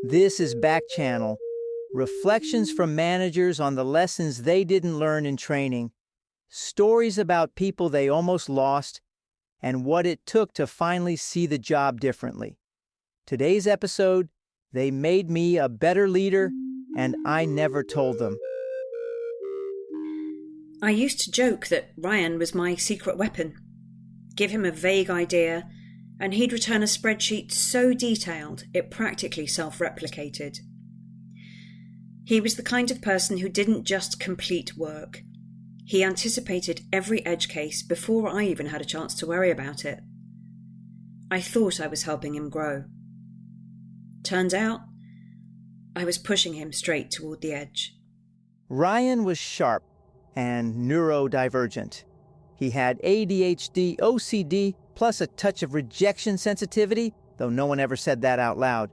This is Backchannel, reflections from managers on the lessons they didn't learn in training, stories about people they almost lost, and what it took to finally see the job differently. Today's episode, they made me a better leader, and I never told them. I used to joke that Ryan was my secret weapon. Give him a vague idea, and he'd return a spreadsheet so detailed it practically self-replicated. He was the kind of person who didn't just complete work. He anticipated every edge case before I even had a chance to worry about it. I thought I was helping him grow. Turns out, I was pushing him straight toward the edge. Ryan was sharp and neurodivergent. He had ADHD, OCD, plus a touch of rejection sensitivity, though no one ever said that out loud.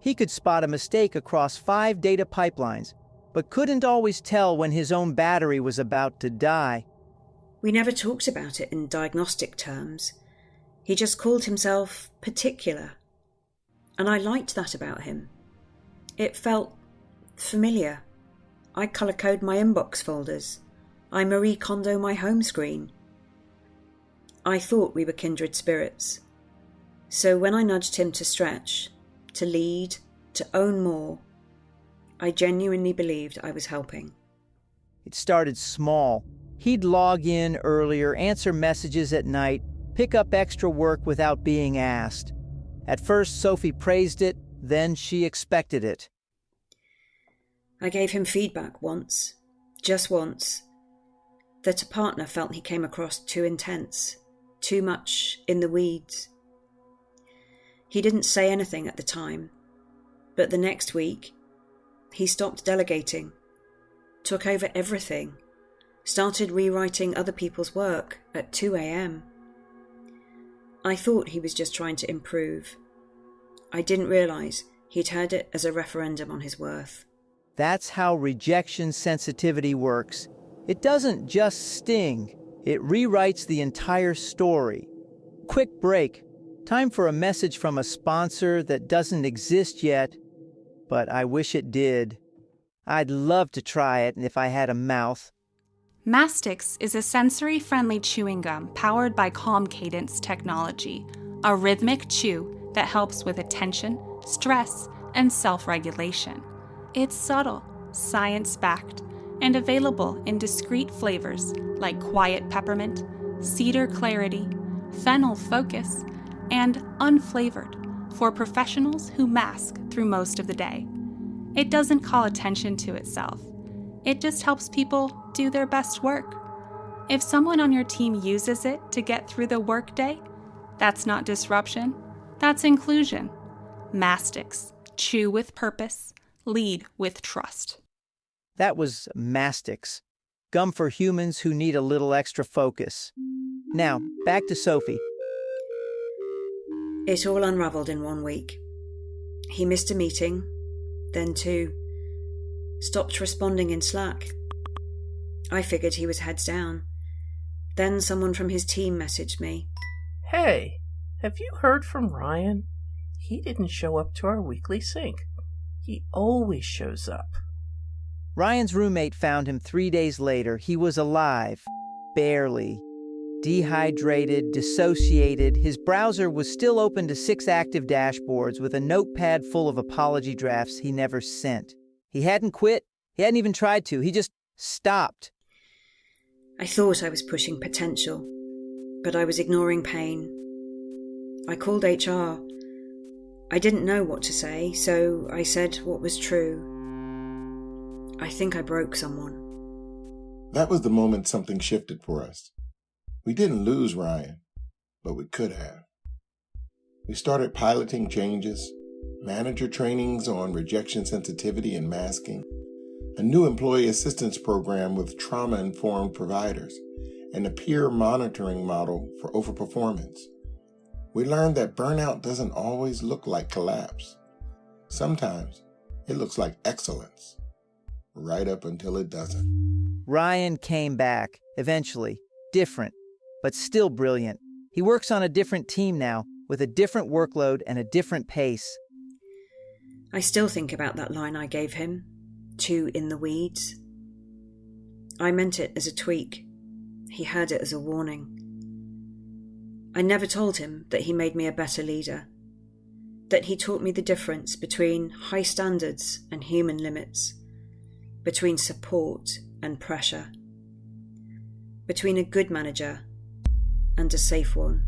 He could spot a mistake across 5 data pipelines, but couldn't always tell when his own battery was about to die. We never talked about it in diagnostic terms. He just called himself particular. And I liked that about him. It felt familiar. I colour code my inbox folders. I Marie Kondo my home screen. I thought we were kindred spirits. So when I nudged him to stretch, to lead, to own more, I genuinely believed I was helping. It started small. He'd log in earlier, answer messages at night, pick up extra work without being asked. At first, Sophie praised it, then she expected it. I gave him feedback once, just once, that a partner felt he came across too intense, too much in the weeds. He didn't say anything at the time, but the next week, he stopped delegating, took over everything, started rewriting other people's work at 2 a.m. I thought he was just trying to improve. I didn't realise he'd heard it as a referendum on his worth. That's how rejection sensitivity works. It doesn't just sting, it rewrites the entire story. Quick break. Time for a message from a sponsor that doesn't exist yet, but I wish it did. I'd love to try it if I had a mouth. Mastix is a sensory-friendly chewing gum powered by Calm Cadence technology, a rhythmic chew that helps with attention, stress, and self-regulation. It's subtle, science-backed, and available in discrete flavors like quiet peppermint, cedar clarity, fennel focus, and unflavored for professionals who mask through most of the day. It doesn't call attention to itself. It just helps people do their best work. If someone on your team uses it to get through the workday, that's not disruption, that's inclusion. Mastix, chew with purpose, lead with trust. That was Mastix, gum for humans who need a little extra focus. Now, back to Sophie. It all unravelled in 1 week. He missed a meeting, then 2. Stopped responding in Slack. I figured he was heads down. Then someone from his team messaged me. Hey, have you heard from Ryan? He didn't show up to our weekly sync. He always shows up. Ryan's roommate found him 3 days later. He was alive. Barely. Dehydrated, dissociated. His browser was still open to 6 active dashboards with a notepad full of apology drafts he never sent. He hadn't quit. He hadn't even tried to. He just stopped. I thought I was pushing potential, but I was ignoring pain. I called HR. I didn't know what to say, so I said what was true. I think I broke someone. That was the moment something shifted for us. We didn't lose Ryan, but we could have. We started piloting changes, manager trainings on rejection sensitivity and masking, a new employee assistance program with trauma-informed providers, and a peer monitoring model for overperformance. We learned that burnout doesn't always look like collapse. Sometimes it looks like excellence, right up until it doesn't. Ryan came back, eventually, different, but still brilliant. He works on a different team now, with a different workload and a different pace. I still think about that line I gave him, too in the weeds. I meant it as a tweak. He heard it as a warning. I never told him that he made me a better leader, that he taught me the difference between high standards and human limits, between support and pressure, between a good manager and a safe one.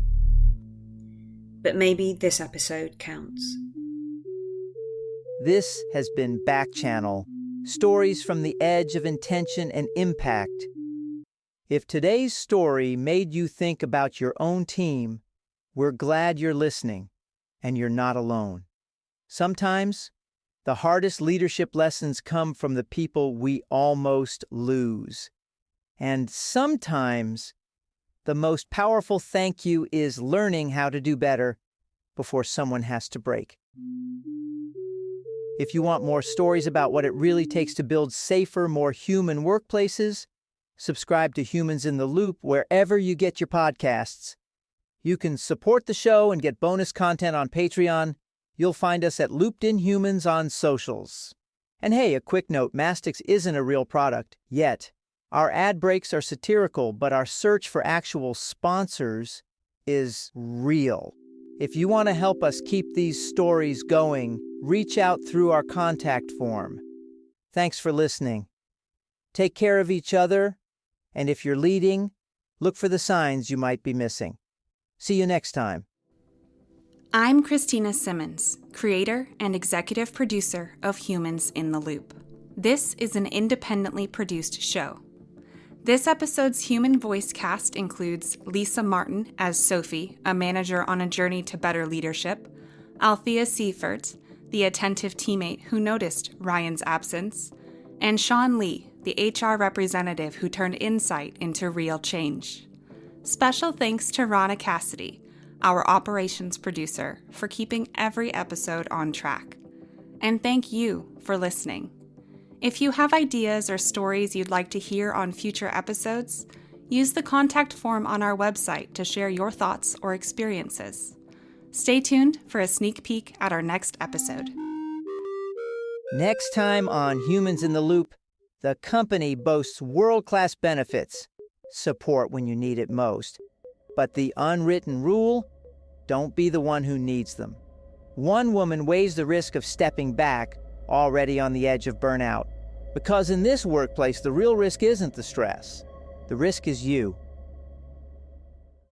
But maybe this episode counts. This has been Backchannel, stories from the edge of intention and impact. If today's story made you think about your own team, we're glad you're listening, and you're not alone. Sometimes, the hardest leadership lessons come from the people we almost lose. And sometimes, the most powerful thank you is learning how to do better before someone has to break. If you want more stories about what it really takes to build safer, more human workplaces, subscribe to Humans in the Loop wherever you get your podcasts. You can support the show and get bonus content on Patreon. You'll find us at Looped in Humans on socials. And hey, a quick note, Mastix isn't a real product yet. Our ad breaks are satirical, but our search for actual sponsors is real. If you want to help us keep these stories going, reach out through our contact form. Thanks for listening. Take care of each other, and if you're leading, look for the signs you might be missing. See you next time. I'm Christina Simmons, creator and executive producer of Humans in the Loop. This is an independently produced show. This episode's human voice cast includes Lisa Martin as Sophie, a manager on a journey to better leadership, Althea Seifert, the attentive teammate who noticed Ryan's absence, and Sean Lee, the HR representative who turned insight into real change. Special thanks to Rana Cassidy, our operations producer, for keeping every episode on track. And thank you for listening. If you have ideas or stories you'd like to hear on future episodes, use the contact form on our website to share your thoughts or experiences. Stay tuned for a sneak peek at our next episode. Next time on Humans in the Loop, the company boasts world-class benefits, support when you need it most. But the unwritten rule, don't be the one who needs them. One woman weighs the risk of stepping back, already on the edge of burnout. Because in this workplace, the real risk isn't the stress. The risk is you.